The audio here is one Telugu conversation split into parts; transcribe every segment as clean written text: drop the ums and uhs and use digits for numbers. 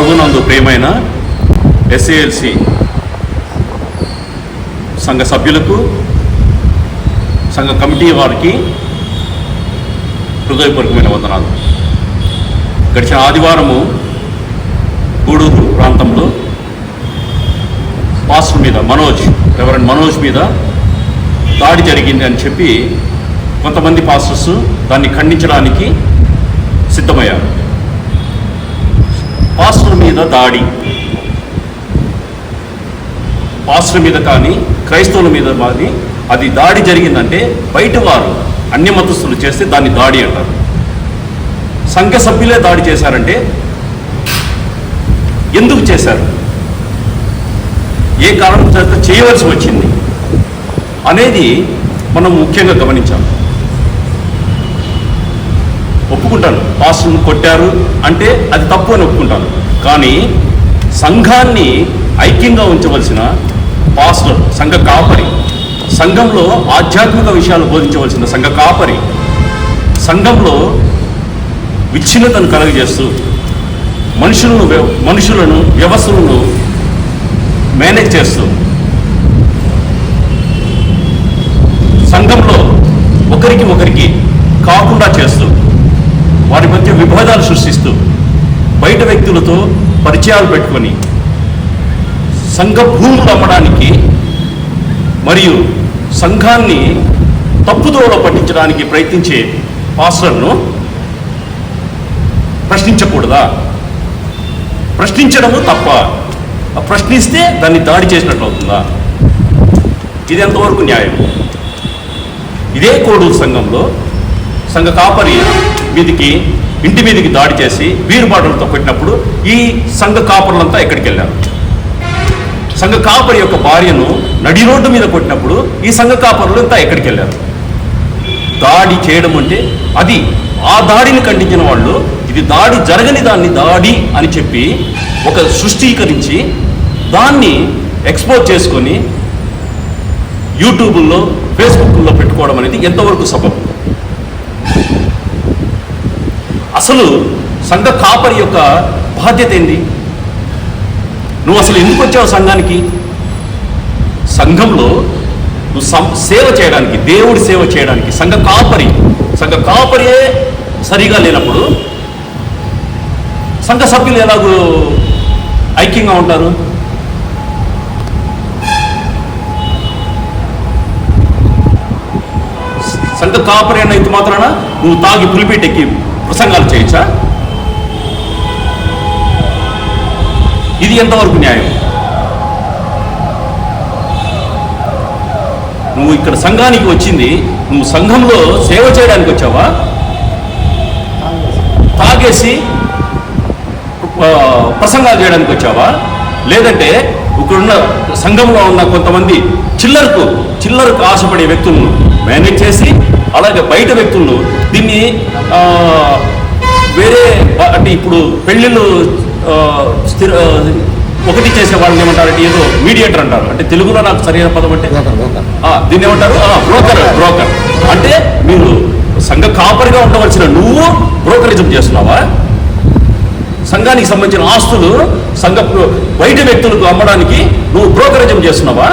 ప్రభునందు ప్రియమైన ఎస్ఏఎల్సి సంఘ సభ్యులకు, సంఘ కమిటీ వారికి హృదయపూర్వకమైన వందనాలు. గడిచిన ఆదివారము గూడూరు ప్రాంతంలో పాస్టర్ మీద రెవరెండ్ మనోజ్ మీద దాడి జరిగింది అని చెప్పి కొంతమంది పాస్టర్స్ దాన్ని ఖండించడానికి సిద్ధమయ్యారు. పాస్టర్ మీద దాడి, పాస్టర్ మీద కానీ క్రైస్తవుల మీద కానీ అది దాడి జరిగిందంటే బయట వారు అన్యమతస్థులు చేస్తే దాన్ని దాడి అంటారు. సంఘ సభ్యులే దాడి చేశారంటే ఎందుకు చేశారు, ఏ కారణం చేత చేయవలసి వచ్చింది అనేది మనం ముఖ్యంగా గమనించాలి. ఒప్పుకుంటాను, పాస్టర్ను కొట్టారు అంటే అది తప్పు అని ఒప్పుకుంటాను. కానీ సంఘాన్ని ఐక్యంగా ఉంచవలసిన పాస్టర్, సంఘ కాపరి, సంఘంలో ఆధ్యాత్మిక విషయాలు బోధించవలసిన సంఘ కాపరి, సంఘంలో విచ్ఛిన్నతను కలుగజేస్తూ మనుషులను వ్యవస్థలను మేనేజ్ చేస్తూ సంఘంలో ఒకరికి కాకుండా చేస్తూ వారి మధ్య విభేదాలు సృష్టిస్తూ బయట వ్యక్తులతో పరిచయాలు పెట్టుకొని సంఘ భూములు అమ్మడానికి మరియు సంఘాన్ని తప్పుదోవలో పట్టించడానికి ప్రయత్నించే పాస్టర్ను ప్రశ్నించకూడదా? ప్రశ్నించడము తప్ప, ప్రశ్నిస్తే దాన్ని దాడి చేసినట్లు అవుతుందా? ఇది ఎంతవరకు న్యాయం? ఇదే కోడూరు సంఘంలో సంఘ కాపరి ఇంటి మీదకి దాడి చేసి వీరుబాటలతో కొట్టినప్పుడు ఈ సంఘ కాపరులంతా ఎక్కడికి వెళ్ళారు? సంఘ కాపరి యొక్క భార్యను నడి రోడ్డు మీద కొట్టినప్పుడు ఈ సంఘ కాపరులు అంతా ఎక్కడికి వెళ్ళారు? దాడి చేయడం అంటే అది, ఆ దాడిని ఖండించిన వాళ్ళు ఇది దాడి జరగని దాన్ని దాడి అని చెప్పి ఒక సృష్టీకరించి దాన్ని ఎక్స్పోజ్ చేసుకొని యూట్యూబ్లో, ఫేస్బుక్లో పెట్టుకోవడం అనేది ఎంతవరకు సబబు? అసలు సంఘ కాపరి యొక్క బాధ్యత ఏంది? నువ్వు అసలు ఎందుకు వచ్చావు సంఘానికి? సంఘంలో నువ్వు సేవ చేయడానికి, దేవుడి సేవ చేయడానికి. సంఘ కాపరియే సరిగా లేనప్పుడు సంఘ సభ్యులు ఎలాగూ ఐక్యంగా ఉంటారు? సంఘ కాపరి అన్న ఇది మాత్రాన నువ్వు తాగి పులిపీట ఎక్కి ప్రసంగాలు చేయొచ్చా? ఇది ఎంతవరకు న్యాయం? నువ్వు ఇక్కడ సంఘానికి వచ్చింది, నువ్వు సంఘంలో సేవ చేయడానికి వచ్చావా? తాగేసి ప్రసంగాలు చేయడానికి వచ్చావా? లేదంటే ఇక్కడున్న సంఘంలో ఉన్న కొంతమంది చిల్లరకు ఆశపడే వ్యక్తులను మేనేజ్ చేసి, అలాగే బయట వ్యక్తులను దీన్ని వేరే అంటే ఇప్పుడు పెళ్ళిళ్ళు ఒకటి చేసే వాళ్ళని ఏమంటారంటే ఏదో మీడియేటర్ అంటారు. అంటే తెలుగులో నాకు సరైన పదం అంటే దీన్ని ఏమంటారు? బ్రోకర్. అంటే మీరు సంఘ కాపరిగా ఉండవలసిన నువ్వు బ్రోకరిజం చేస్తున్నావా? సంఘానికి సంబంధించిన ఆస్తులు బయట వ్యక్తులకు అమ్మడానికి నువ్వు బ్రోకరిజం చేస్తున్నావా?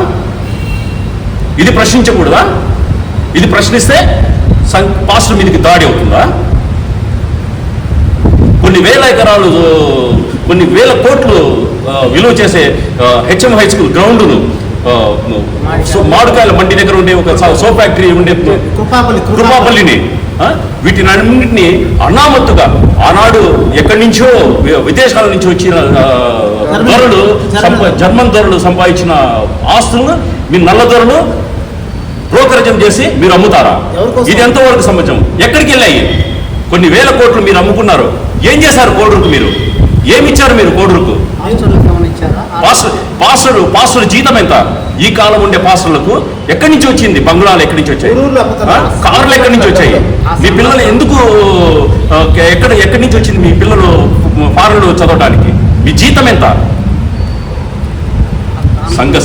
ఇది ప్రశ్నించకూడదా? ఇది ప్రశ్నిస్తే పాస్టర్ మీదకి దాడి అవుతుందా? కొన్ని వేల ఎకరాలు, కొన్ని వేల కోట్లు విలువ చేసే హెచ్ఎం హై స్కూల్ గ్రౌండ్ను, మామిడికాయల మండి దగ్గర ఉండే ఒక సోప్ ఫ్యాక్టరీ ఉండే కృపాపల్లిని, వీటిని అన్నింటినీ అనామత్తుగా ఆనాడు ఎక్కడి నుంచో విదేశాల నుంచి వచ్చిన జర్మన్ ధరలు సంపాదించిన ఆస్తులను మీ నల్ల ధరలు బ్రోకరేజం చేసి మీరు అమ్ముతారా? ఇది ఎంతవరకు సమాజం? ఎక్కడికి వెళ్ళాయి? కొన్ని వేల కోట్లు మీరు అమ్ముకున్నారు. ఏం చేశారు కోడూరుకు? మీరు ఏమిచ్చారు? మీరు కోడూరుకు పాస్టర్ జీతం ఎంత? ఈ కాలం ఉండే పాస్టర్లకు ఎక్కడి నుంచి వచ్చింది? బంగ్లాలు ఎక్కడి నుంచి వచ్చాయి? కార్లు ఎక్కడి నుంచి వచ్చాయి? మీ పిల్లలు ఎందుకు ఎక్కడి నుంచి వచ్చింది మీ పిల్లలు ఫారెన్లో చదవడానికి? మీ జీతం ఎంత? సంఘ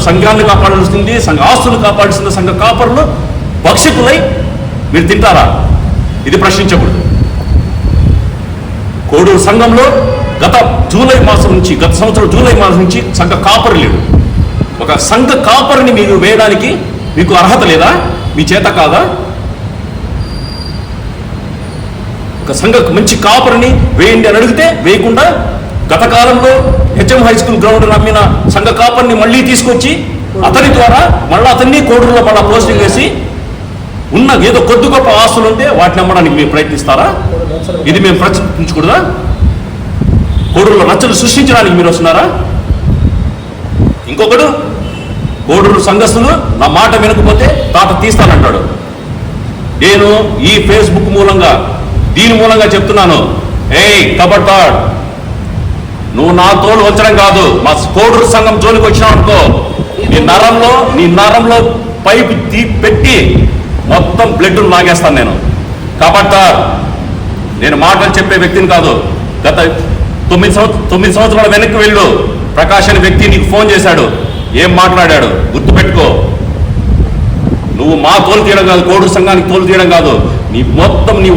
సంఘాలను కాపాడాల్సింది, సంఘ ఆస్తులు కాపాడాల్సింది సంఘ కాపరులు భక్షకులై మీరు తింటారా? ఇది ప్రశ్నించకూడదు. కోడూరు సంఘంలో గత జూలై జూలై మాసం నుంచి, గత సంవత్సరం జూలై మాసం నుంచి సంఘ కాపరి లేడు. ఒక సంఘ కాపరిని మీరు వేయడానికి మీకు అర్హత లేదా? మీ చేత కాదా? ఒక సంఘ మంచి కాపరిని వేయండి అని అడిగితే వేయకుండా, గత కాలంలో హెచ్ఎం హై స్కూల్ గ్రౌండ్ నమ్మిన సంఘ కాపరిని మళ్ళీ తీసుకొచ్చి అతని ద్వారా మళ్ళీ అతన్ని కోడూరులో మళ్ళీ పోస్టింగ్ వేసి ఉన్న ఏదో కొద్ది గొప్ప ఆస్తులు ఉంటే వాటిని అమ్మడానికి మీరు ప్రయత్నిస్తారా? ఇది మేము ప్రయత్నించకూడదా? కోడూరులో రచ్చలు సృష్టించడానికి మీరు వస్తున్నారా? ఇంకొకడు కోడూరు సంఘస్థులు నా మాట వినకపోతే తాట తీస్తానంటాడు. నేను ఈ ఫేస్బుక్ మూలంగా, దీని మూలంగా చెప్తున్నాను, ఏయ్ కబడ్దార్, నువ్వు నా తోలు వచ్చడం కాదు, మా కోడూరు సంఘం జోలికి వచ్చినావు అనుకో, నీ నరంలో పైపు పెట్టి మొత్తం బ్లడ్ లాగేస్తాను నేను. కబడ్దార్, నేను మాటలు చెప్పే వ్యక్తిని కాదు. గత 9 సంవత్సరాల వెనక్కి వెళ్ళు. ప్రకాష్ అనే వ్యక్తి నీకు ఫోన్ చేశాడు, ఏం మాట్లాడాడు గుర్తుపెట్టుకో. నువ్వు మా తోలు తీయడం కాదు, కోడూరు సంఘానికి తోలు తీయడం కాదు, నీ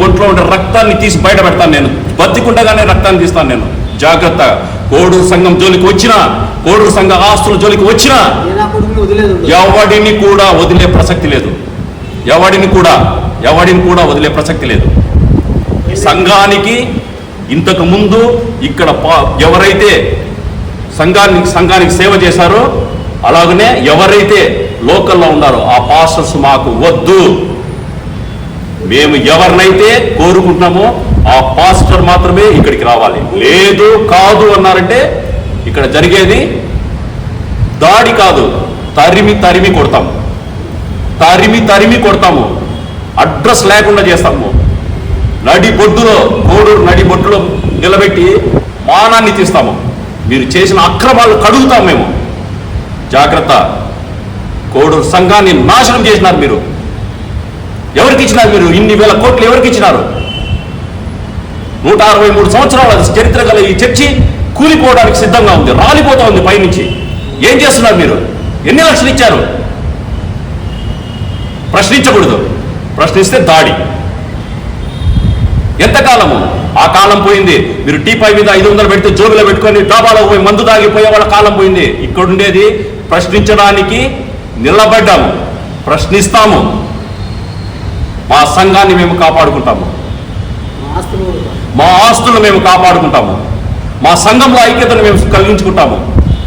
ఒంట్లో ఉండే రక్తాన్ని తీసి బయట పెడతాను నేను. బతికుండగానే రక్తాన్ని తీస్తాను నేను. జాగ్రత్త. కోడూరు సంఘం జోలికి వచ్చినా, కోడూరు సంఘ ఆస్తుల జోలికి వచ్చినా ఎవడిని కూడా వదిలే ప్రసక్తి లేదు. ఎవడిని కూడా వదిలే ప్రసక్తి లేదు. ఈ సంఘానికి ఇంతకు ముందు ఇక్కడ ఎవరైతే సంఘానికి సేవ చేశారో, అలాగనే ఎవరైతే లోకల్లో ఉన్నారో ఆ పాస్టర్స్ మాకు వద్దు. మేము ఎవరినైతే కోరుకుంటున్నామో ఆ పాస్టర్ మాత్రమే ఇక్కడికి రావాలి. లేదు కాదు అన్నారంటే ఇక్కడ జరిగేది దాడి కాదు, తరిమి కొడతాము. అడ్రస్ లేకుండా చేస్తాము. కోడూరు నడిబొడ్డులో నిలబెట్టి మానాన్ని తీస్తాము. మీరు చేసిన అక్రమాలు కడుగుతాం మేము. జాగ్రత్త. కోడూరు సంఘాన్ని నాశనం చేసినారు మీరు. ఎవరికి ఇచ్చినారు మీరు? ఇన్ని వేల కోట్లు ఎవరికి ఇచ్చినారు? 163 సంవత్సరాల చరిత్ర గల ఈ చర్చి కూలిపోవడానికి సిద్ధంగా ఉంది, రాలిపోతా ఉంది పైనుంచి. ఏం చేస్తున్నారు మీరు? ఎన్ని లక్షలు ఇచ్చారు? ప్రశ్నించకూడదు, ప్రశ్నిస్తే దాడి. ఎంతకాలము? ఆ కాలం పోయింది. మీరు టీపై మీద 500 పెడితే జోబులో పెట్టుకొని డాబాలో పోయి మందు తాగిపోయే వాళ్ళ కాలం పోయింది. ఇక్కడుండేది ప్రశ్నించడానికి నిలబడ్డాము, ప్రశ్నిస్తాము. మా సంఘాన్ని మేము కాపాడుకుంటాము, మా ఆస్తులు మేము కాపాడుకుంటాము, మా సంఘంలో ఐక్యతను మేము కలిగించుకుంటాము.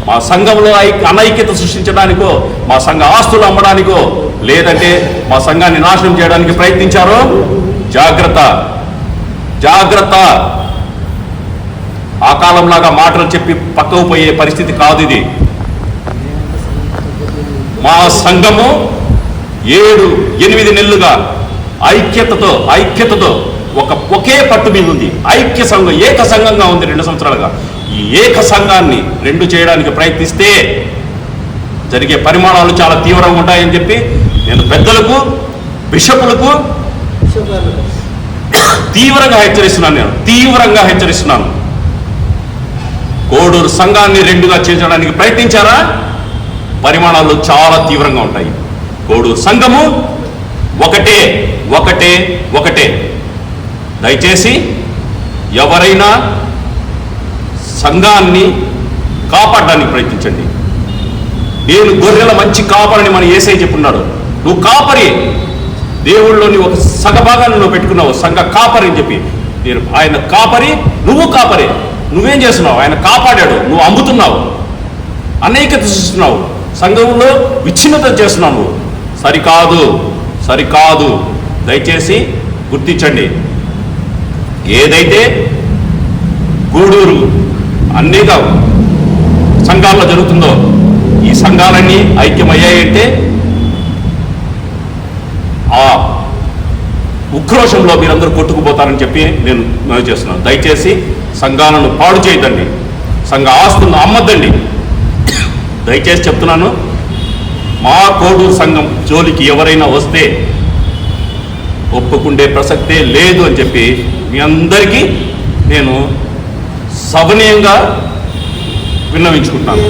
మా సంఘంలో అనైక్యత సృష్టించడానికో, మా సంఘ ఆస్తులు అమ్మడానికో, లేదంటే మా సంఘాన్ని నాశనం చేయడానికి ప్రయత్నించారో జాగ్రత్త. ఆ కాలంలాగా మాటలు చెప్పి పక్కకు పోయే పరిస్థితి కాదు ఇది. మా సంఘము 7-8 నెలలుగా ఐక్యతతో ఒకే పట్టు మీద ఉంది. ఏక సంఘంగా ఉంది 2 సంవత్సరాలుగా. ఈ ఏక సంఘాన్ని 2 చేయడానికి ప్రయత్నిస్తే జరిగే పరిమాణాలు చాలా తీవ్రంగా ఉంటాయని చెప్పి నేను పెద్దలకు, బిషపులకు తీవ్రంగా హెచ్చరిస్తున్నాను. కోడూరు సంఘాన్ని 2గా చేర్చడానికి ప్రయత్నించారా? పరిమాణాలు చాలా తీవ్రంగా ఉంటాయి. కోడూరు సంఘము ఒకటే. దయచేసి ఎవరైనా సంఘాన్ని కాపాడడానికి ప్రయత్నించండి. నేను గొర్రెల మంచి కాపరిని మన యేసయ్య చెప్పున్నాడు. నువ్వు కాపరి, దేవుళ్ళలోని ఒక సగభాగాన్ని నువ్వు పెట్టుకున్నావు సంఘ కాపరి అని చెప్పి. ఆయన కాపరి, నువ్వు కాపరి. నువ్వేం చేస్తున్నావు? ఆయన కాపాడాడు, నువ్వు అమ్ముతున్నావు, అనైక్యత సృష్టిస్తున్నావు, సంఘంలో విచ్ఛిన్నత చేస్తున్నావు. సరికాదు. దయచేసి గుర్తించండి. ఏదైతే గూడూరు అన్నిగా సంఘాల్లో జరుగుతుందో, ఈ సంఘాలన్నీ ఐక్యమయ్యాయంటే ఆ ఉక్రోషంలో మీరందరూ కొట్టుకుపోతారని చెప్పి నేను మనవి చేస్తున్నాను. దయచేసి సంఘాలను పాడు చేయదండి, సంఘ ఆస్తులను అమ్మద్దండి. దయచేసి చెప్తున్నాను, మా కోడూరు సంఘం జోలికి ఎవరైనా వస్తే ఒప్పుకుండే ప్రసక్తే లేదు అని చెప్పి మీ అందరికీ నేను సవినయంగా విన్నవించుకుంటాను.